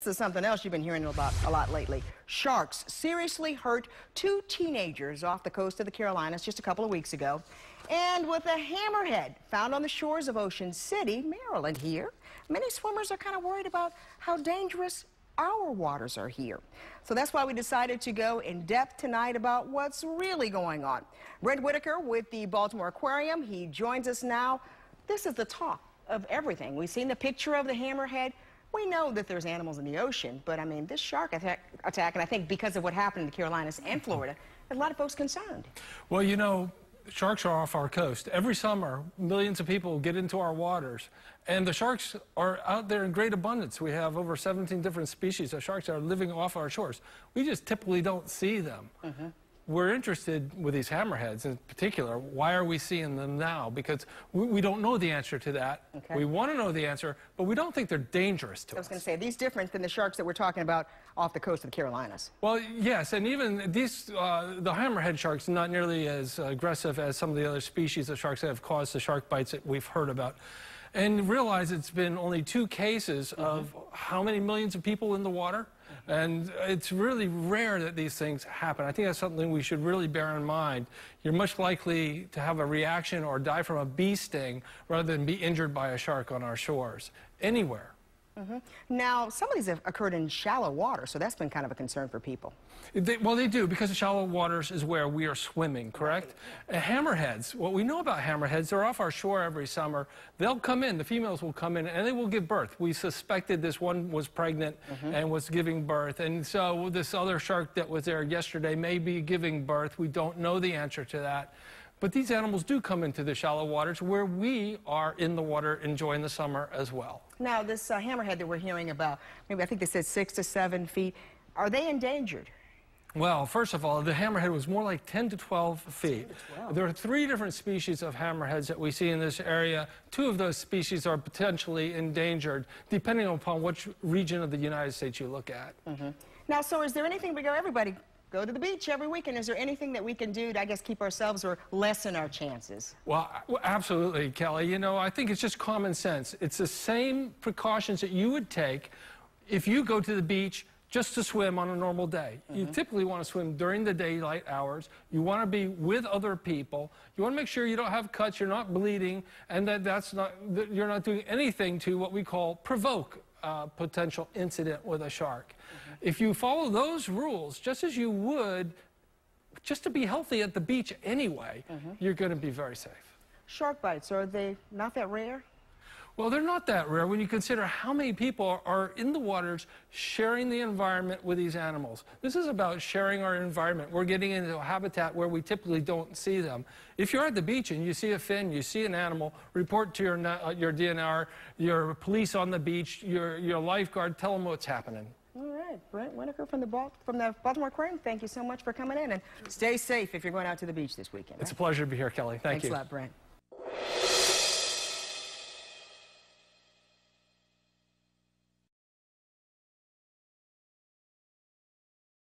This is something else you've been hearing about a lot lately. Sharks seriously hurt two teenagers off the coast of the Carolinas just a couple of weeks ago. And with a hammerhead found on the shores of Ocean City, Maryland here, many swimmers are kind of worried about how dangerous our waters are here. So that's why we decided to go in depth tonight about what's really going on. Brent Whitaker with the Baltimore Aquarium, he joins us now. This is the talk of everything. We've seen the picture of the hammerhead. We know that there's animals in the ocean, but I mean, this shark attack, and I think because of what happened in the Carolinas and Florida, a lot of folks concerned. Well, you know, sharks are off our coast. Every summer, millions of people get into our waters, and the sharks are out there in great abundance. We have over 17 different species of sharks that are living off our shores. We just typically don't see them. We're interested with these hammerheads in particular. Why are we seeing them now? Because we don't know the answer to that. We want to know the answer, but we don't think they're dangerous to us. I was going to say, are these different than the sharks that we're talking about off the coast of the Carolinas? Well, yes, and even these, the hammerhead sharks are not nearly as aggressive as some of the other species of sharks that have caused the shark bites that we've heard about. And realize it's been only 2 cases of how many millions of people in the water? And it's really rare that these things happen. I think that's something we should really bear in mind. You're much likely to have a reaction or die from a bee sting rather than be injured by a shark on our shores, anywhere. Now, some of these have occurred in shallow water, so that's been kind of a concern for people. Well, they do, because the shallow waters is where we are swimming, correct? Hammerheads, what we know about hammerheads, they're off our shore every summer. They'll come in, the females will come in, and they will give birth. We suspected this one was pregnant and was giving birth, and so this other shark that was there yesterday may be giving birth. We don't know the answer to that. But these animals do come into the shallow waters where we are in the water enjoying the summer as well. Now, this hammerhead that we're hearing about, maybe I think they said 6 to 7 feet, are they endangered? Well, first of all, the hammerhead was more like 10 to 12 feet. 10 to 12. There are 3 different species of hammerheads that we see in this area. 2 of those species are potentially endangered, depending upon which region of the United States you look at. Now, so is there anything everybody go to the beach every weekend. Is there anything that we can do to, I guess, keep ourselves or lessen our chances? Well, absolutely, Kelly. You know, I think it's just common sense. It's the same precautions that you would take if you go to the beach just to swim on a normal day. You typically want to swim during the daylight hours. You want to be with other people. You want to make sure you don't have cuts, you're not bleeding, and that you're not doing anything to what we call provoke potential incident with a shark. If you follow those rules, just as you would just to be healthy at the beach anyway, you're going to be very safe. Shark bites, are they not that rare? Well, they're not that rare when you consider how many people are in the waters sharing the environment with these animals. This is about sharing our environment. We're getting into a habitat where we typically don't see them. If you're at the beach and you see a fin, you see an animal, report to your DNR, your police on the beach, your lifeguard, tell them what's happening. All right, Brent Whitaker from the Baltimore Aquarium, thank you so much for coming in, and stay safe if you're going out to the beach this weekend. It's a pleasure to be here, Kelly. Thank you. Thanks a lot, Brent.